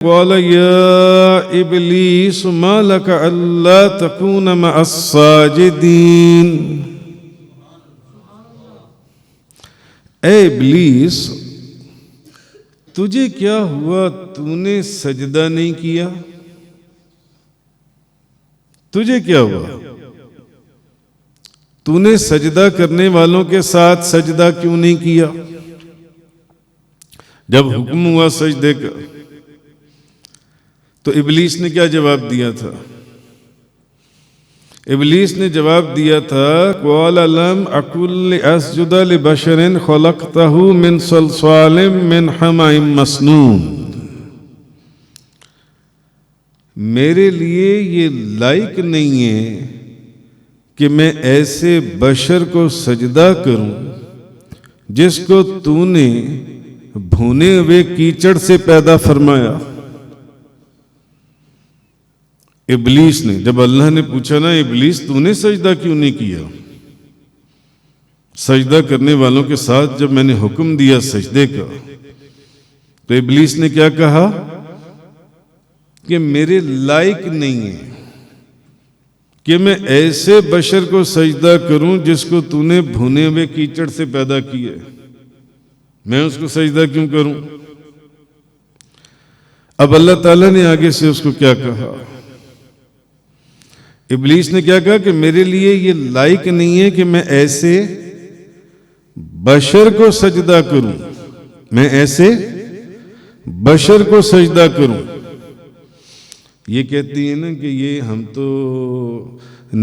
قال يا إبليس ما لك ألا تكون مع الساجدين. اے ابلیس، تجھے کیا ہوا؟ تو نے سجدہ نہیں کیا؟ تجھے کیا ہوا؟ تو نے سجدہ کرنے والوں کے ساتھ سجدہ کیوں نہیں کیا؟ جب حکم ہوا سجدے کا تو ابلیس نے کیا جواب دیا تھا؟ ابلیس نے جواب دیا تھا قال لم اقل لاسجد لبشر خلقته من صلصال من حمأ مسنون. میرے لیے یہ لائق نہیں ہے کہ میں ایسے بشر کو سجدہ کروں جس کو تو نے بھونے ہوئے کیچڑ سے پیدا فرمایا. ابلیس نے، جب اللہ نے پوچھا نا ابلیس تو نے سجدہ کیوں نہیں کیا، سجدہ کرنے والوں کے ساتھ جب میں نے حکم دیا سجدے کا، تو ابلیس نے کیا کہا کہ میرے لائق نہیں ہے کہ میں ایسے بشر کو سجدہ کروں جس کو تو نے بھونے ہوئے کیچڑ سے پیدا کیا، میں اس کو سجدہ کیوں کروں؟ اب اللہ تعالیٰ نے آگے سے اس کو کیا کہا؟ ابلیس نے کیا کہا کہ میرے لیے یہ لائق نہیں ہے کہ میں ایسے بشر کو سجدہ کروں، میں ایسے بشر کو سجدہ کروں. یہ کہتی ہے نا کہ یہ ہم تو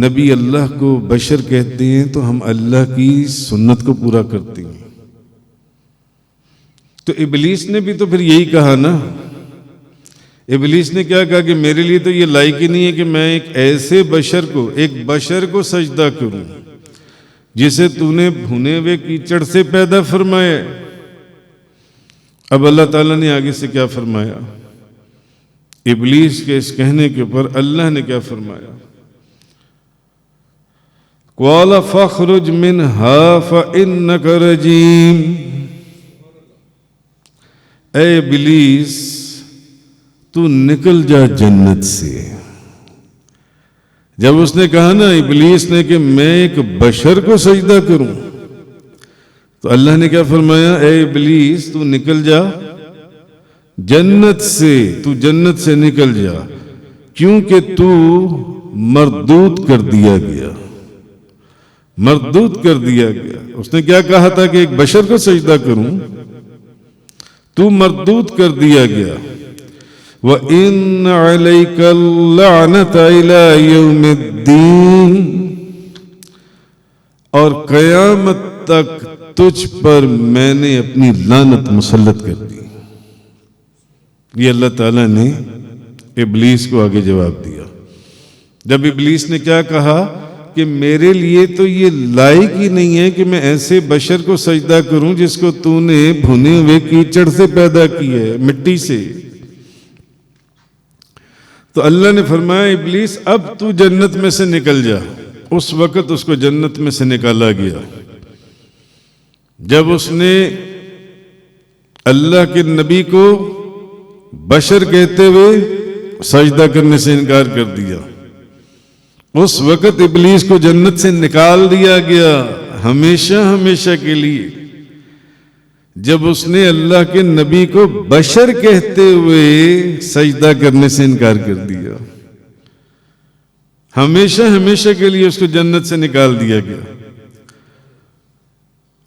نبی اللہ کو بشر کہتے ہیں تو ہم اللہ کی سنت کو پورا کرتے ہیں. تو ابلیس نے بھی تو پھر یہی کہا نا. ابلیس نے کیا کہا کہ میرے لیے تو یہ لائق ہی نہیں ہے کہ میں ایک ایسے بشر کو سجدہ کروں جسے تو نے بھونے ہوئے کیچڑ سے پیدا فرمایا. اب اللہ تعالیٰ نے آگے سے کیا فرمایا؟ ابلیس کے اس کہنے کے اوپر اللہ نے کیا فرمایا؟ قَالَ فَاخْرُجْ مِنْهَا فَإِنَّكَ رَجِيمٌ. اے ابلیس، تو نکل جا جنت سے. جب اس نے کہا نا ابلیس نے کہ میں ایک بشر کو سجدہ کروں، تو اللہ نے کیا فرمایا؟ اے ابلیس تو نکل جا جنت سے، تو جنت سے نکل جا، کیونکہ تو مردود کر دیا گیا، مردود کر دیا گیا. اس نے کیا کہا تھا کہ ایک بشر کو سجدہ کروں، تو مردود کر دیا گیا. وَإِنَّ عَلَيْكَ اللَّعْنَةَ إِلَى يَوْمِ الدِّينِ. اور قیامت تک تجھ پر میں نے اپنی لعنت مسلط کر دی. یہ اللہ تعالیٰ نے ابلیس کو آگے جواب دیا. جب ابلیس نے کیا کہا کہ میرے لیے تو یہ لائق ہی نہیں ہے کہ میں ایسے بشر کو سجدہ کروں جس کو تو نے بھنے ہوئے کیچڑ سے پیدا کیا ہے، مٹی سے. تو اللہ نے فرمایا ابلیس اب تو جنت میں سے نکل جا. اس وقت اس کو جنت میں سے نکالا گیا جب اس نے اللہ کے نبی کو بشر کہتے ہوئے سجدہ کرنے سے انکار کر دیا. اس وقت ابلیس کو جنت سے نکال دیا گیا ہمیشہ ہمیشہ کے لیے، جب اس نے اللہ کے نبی کو بشر کہتے ہوئے سجدہ کرنے سے انکار کر دیا. ہمیشہ ہمیشہ کے لیے اس کو جنت سے نکال دیا گیا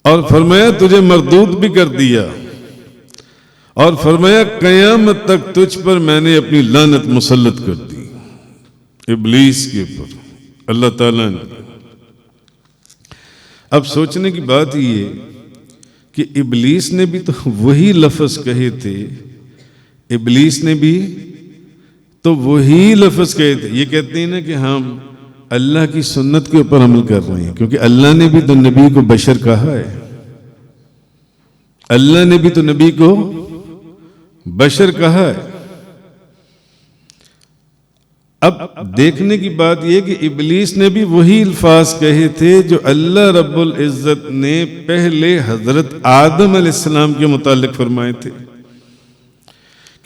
اور فرمایا تجھے مردود بھی کر دیا، اور فرمایا قیامت تک تجھ پر میں نے اپنی لعنت مسلط کر دی. ابلیس کے اوپر اللہ تعالیٰ نے. اب سوچنے کی بات یہ کہ ابلیس نے بھی تو وہی لفظ کہے تھے، ابلیس نے بھی تو وہی لفظ کہے تھے. یہ کہتے ہیں نا کہ ہم اللہ کی سنت کے اوپر عمل کر رہے ہیں، کیونکہ اللہ نے بھی تو نبی کو بشر کہا ہے. اللہ نے بھی تو نبی کو بشر کہا ہے. اب دیکھنے کی بات یہ کہ ابلیس نے بھی وہی الفاظ کہے تھے جو اللہ رب العزت نے پہلے حضرت آدم علیہ السلام کے متعلق فرمائے تھے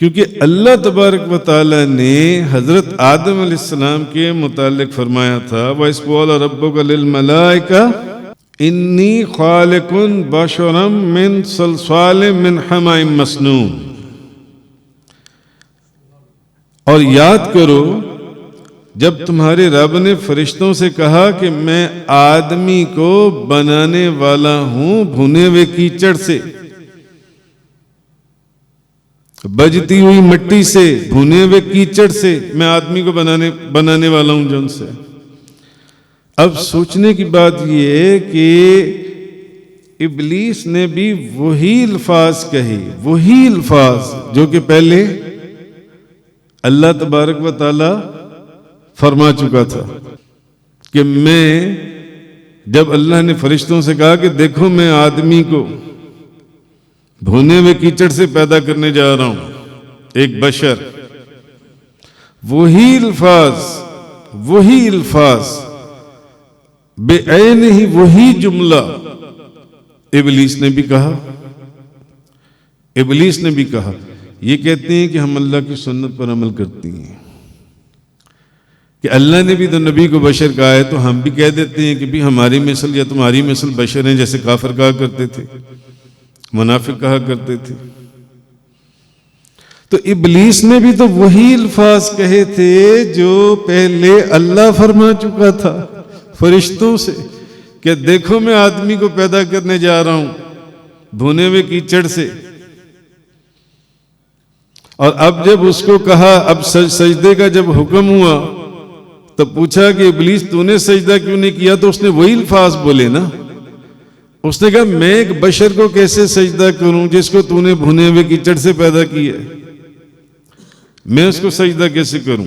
کیونکہ اللہ تبارک و تعالیٰ نے حضرت آدم علیہ السلام کے متعلق فرمایا تھا وَإِذْ قَالَ رَبُّكَ لِلْمَلَائِكَةِ إِنِّي خَالِقٌ بَشَرًا مِّن صَلْصَالٍ مِّن حَمَإٍ مَّسْنُونٍ۔ اور یاد کرو جب تمہارے رب نے فرشتوں سے کہا کہ میں آدمی کو بنانے والا ہوں بھنے ہوئے کیچڑ سے، بجتی ہوئی مٹی سے، بھنے ہوئے کیچڑ سے میں آدمی کو بنانے والا ہوں جن سے۔ اب سوچنے کی بات یہ ہے کہ ابلیس نے بھی وہی الفاظ کہے، وہی الفاظ جو کہ پہلے اللہ تبارک و تعالی فرما چکا تھا کہ میں، جب اللہ نے فرشتوں سے کہا کہ دیکھو میں آدمی کو بھونے ہوئے کیچڑ سے پیدا کرنے جا رہا ہوں، ایک بشر، وہی الفاظ بے عین ہی وہی جملہ ابلیس نے بھی کہا۔ یہ کہتے ہیں کہ ہم اللہ کی سنت پر عمل کرتی ہیں کہ اللہ نے بھی تو نبی کو بشر کہا ہے، تو ہم بھی کہہ دیتے ہیں کہ بھی ہماری مثل یا تمہاری مثل بشر ہیں، جیسے کافر کہا کرتے تھے، منافق کہا کرتے تھے۔ تو ابلیس نے بھی تو وہی الفاظ کہے تھے جو پہلے اللہ فرما چکا تھا فرشتوں سے کہ دیکھو میں آدمی کو پیدا کرنے جا رہا ہوں بھونے ہوئے کیچڑ سے۔ اور اب جب اس کو کہا، اب سجدے کا جب حکم ہوا تو پوچھا کہ ابلیس تو نے سجدہ کیوں نہیں کیا؟ تو اس نے وہی الفاظ بولے نا، اس نے کہا میں ایک بشر کو کیسے سجدہ کروں جس کو تو نے بھنے ہوئے کیچڑ سے پیدا کیا ہے، میں اس کو سجدہ کیسے کروں؟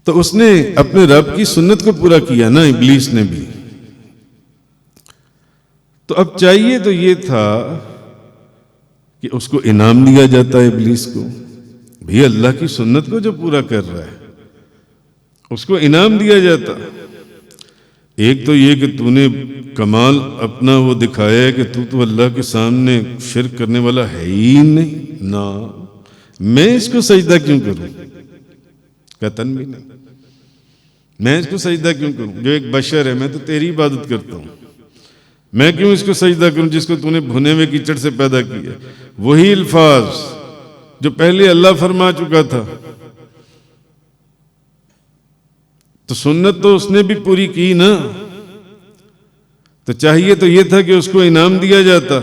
تو اس نے اپنے رب کی سنت کو پورا کیا نا، ابلیس نے بھی۔ تو اب چاہیے تو یہ تھا کہ اس کو انعام دیا جاتا ہے ابلیس کو، بھی اللہ کی سنت کو جو پورا کر رہا ہے اس کو انعام دیا جاتا۔ ایک تو یہ کہ تو نے کمال اپنا وہ دکھایا ہے کہ تو اللہ کے سامنے شرک کرنے والا ہے ہی نہیں، نا میں اس کو سجدہ کیوں کروں؟ قطعاً بھی نہیں، میں اس کو سجدہ کیوں کروں؟ جو ایک بشر ہے، میں تو تیری عبادت کرتا ہوں، میں کیوں اس کو سجدہ کروں جس کو تو نے بھنے ہوئے کیچڑ سے پیدا کیا؟ وہی الفاظ جو پہلے اللہ فرما چکا تھا۔ تو سنت تو اس نے بھی پوری کی نا، تو چاہیے تو یہ تھا کہ اس کو انعام دیا جاتا۔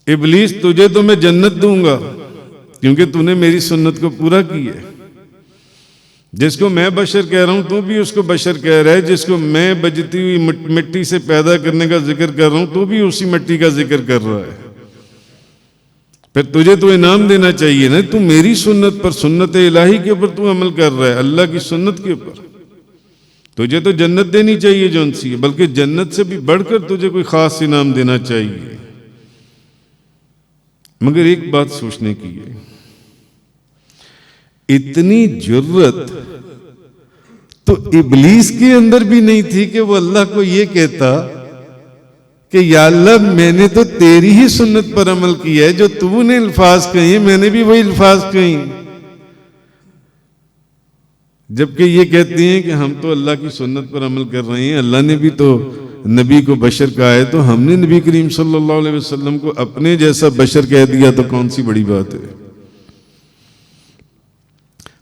ابلیس تجھے تو میں جنت دوں گا کیونکہ تو نے میری سنت کو پورا کی ہے۔ جس کو میں بشر کہہ رہا ہوں تو بھی اس کو بشر کہہ رہا ہے، جس کو میں بجتی ہوئی مٹی سے پیدا کرنے کا ذکر کر رہا ہوں تو بھی اسی مٹی کا ذکر کر رہا ہے۔ پھر تجھے تو انعام دینا چاہیے نا، تو میری سنت پر، سنت الہی کے اوپر تو عمل کر رہا ہے، اللہ کی سنت کے اوپر، تجھے تو جنت دینی چاہیے جون سی ہے، بلکہ جنت سے بھی بڑھ کر تجھے کوئی خاص انعام دینا چاہیے۔ مگر ایک بات سوچنے کی ہے، اتنی جرت تو ابلیس کے اندر بھی نہیں تھی کہ وہ اللہ کو یہ کہتا کہ یا اللہ میں نے تو تیری ہی سنت پر عمل کیا ہے، جو تو نے الفاظ کہیں میں نے بھی وہی الفاظ کہیں، جبکہ یہ کہتی ہیں کہ ہم تو اللہ کی سنت پر عمل کر رہے ہیں، اللہ نے بھی تو نبی کو بشر کہا ہے، تو ہم نے نبی کریم صلی اللہ علیہ وسلم کو اپنے جیسا بشر کہہ دیا تو کون سی بڑی بات ہے؟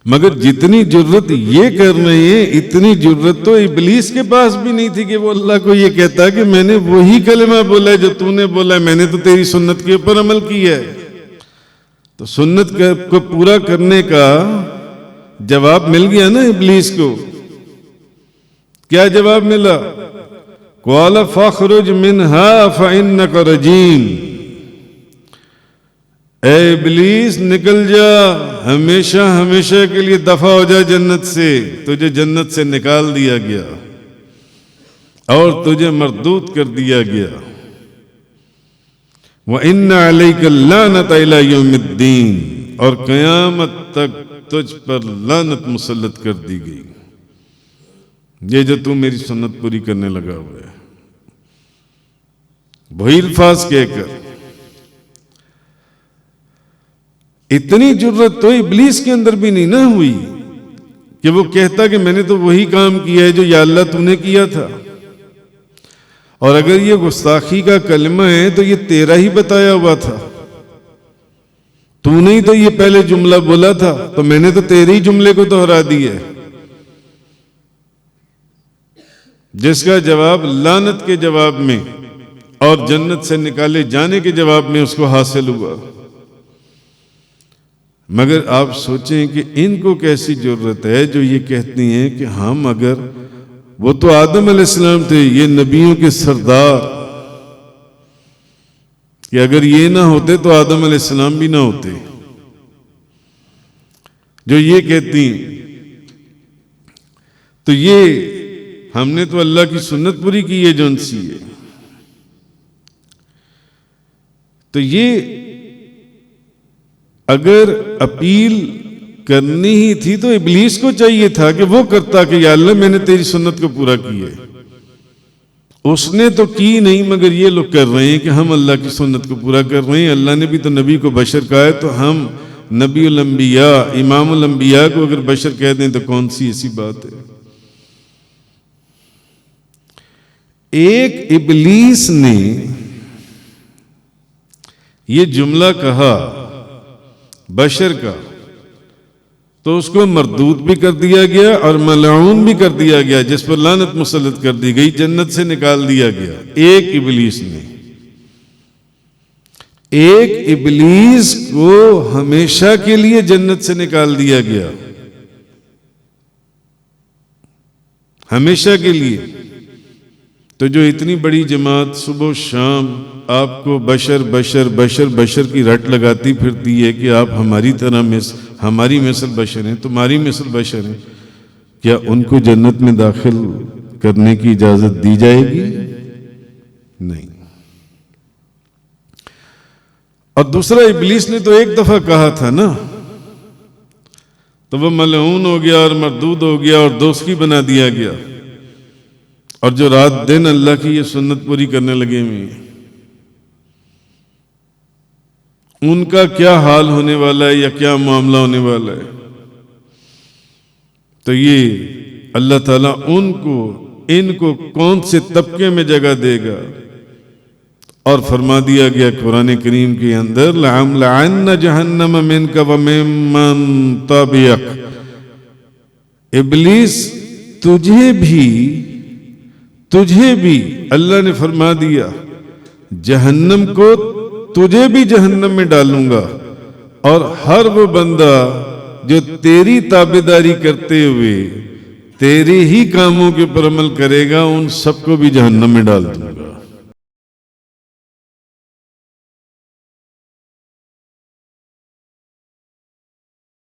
مگر جتنی جرت یہ کر رہے ہیں اتنی جرت تو ابلیس کے پاس بھی نہیں تھی کہ وہ اللہ کو یہ کہتا کہ میں نے وہی کلمہ بولا ہے جو تو نے بولا ہے، میں نے تو تیری سنت کے اوپر عمل کیا ہے۔ تو سنت کو پورا کرنے کا جواب مل گیا نا ابلیس کو۔ کیا جواب ملا؟ قَالَ فَاخْرُجْ مِنْهَا فَإِنَّكَ رَجِيمٌ، اے ابلیس نکل جا، ہمیشہ ہمیشہ کے لیے دفع ہو جا جنت سے، تجھے جنت سے نکال دیا گیا اور تجھے مردود کر دیا گیا۔ وَإِنَّ عَلَيْكَ اللَّعْنَةَ إِلَى يَوْمِ الدِّينِ، اور قیامت تک تجھ پر لعنت مسلط کر دی گئی، یہ جو تم میری سنت پوری کرنے لگا ہوا ہے۔ وہی الفاظ کہہ کر اتنی جرت تو ابلیس کے اندر بھی نہیں نہ ہوئی کہ وہ کہتا کہ میں نے تو وہی کام کیا ہے جو یا اللہ تو نے کیا تھا، اور اگر یہ گستاخی کا کلمہ ہے تو یہ تیرا ہی بتایا ہوا تھا، تو نے ہی تو یہ پہلے جملہ بولا تھا، تو میں نے تو تیرے ہی جملے کو دہرا دیا ہے، جس کا جواب لعنت کے جواب میں اور جنت سے نکالے جانے کے جواب میں اس کو حاصل ہوا۔ مگر آپ سوچیں کہ ان کو کیسی جرت ہے جو یہ کہتی ہیں کہ ہم اگر، وہ تو آدم علیہ السلام تھے، یہ نبیوں کے سردار، کہ اگر یہ نہ ہوتے تو آدم علیہ السلام بھی نہ ہوتے، جو یہ کہتی ہیں۔ تو یہ ہم نے تو اللہ کی سنت پوری کی ہے جو ان سی ہے۔ تو یہ اگر اپیل کرنی ہی تھی تو ابلیس کو چاہیے تھا کہ وہ کرتا کہ یا اللہ میں نے تیری سنت کو پورا کیا ہے، اس نے تو کی نہیں، مگر یہ لوگ کر رہے ہیں کہ ہم اللہ کی سنت کو پورا کر رہے ہیں۔ اللہ نے بھی تو نبی کو بشر کہا ہے، تو ہم نبی الانبیاء امام الانبیاء کو اگر بشر کہہ دیں تو کون سی ایسی بات ہے۔ ایک ابلیس نے یہ جملہ کہا بشر کا، تو اس کو مردود بھی کر دیا گیا اور ملعون بھی کر دیا گیا، جس پر لعنت مسلط کر دی گئی، جنت سے نکال دیا گیا ایک ابلیس نے۔ ایک ابلیس کو ہمیشہ کے لیے جنت سے نکال دیا گیا، ہمیشہ کے لیے۔ تو جو اتنی بڑی جماعت صبح و شام آپ کو بشر بشر بشر بشر کی رٹ لگاتی پھرتی ہے کہ آپ ہماری طرح ہماری مثل بشر ہیں، تمہاری مثل بشر ہیں، کیا ان کو جنت میں داخل کرنے کی اجازت دی جائے گی؟ نہیں۔ اور دوسرا، ابلیس نے تو ایک دفعہ کہا تھا نا، تو وہ ملعون ہو گیا اور مردود ہو گیا اور دوزخی بنا دیا گیا، اور جو رات دن اللہ کی یہ سنت پوری کرنے لگے ہوئے ہیں، ان کا کیا حال ہونے والا ہے یا کیا معاملہ ہونے والا ہے۔ تو یہ اللہ تعالیٰ ان کو کون سے طبقے میں جگہ دے گا، اور فرما دیا گیا قرآن کریم کے اندر لَعَمْلَعَنَّ جَهَنَّمَ مِنْكَ وَمِمَّنْ تَبِعَكَ، ابلیس تجھے بھی اللہ نے فرما دیا جہنم کو، تجھے بھی جہنم میں ڈالوں گا، اور ہر وہ بندہ جو تیری تابعداری کرتے ہوئے تیرے ہی کاموں کے پر عمل کرے گا، ان سب کو بھی جہنم میں ڈال دوں گا۔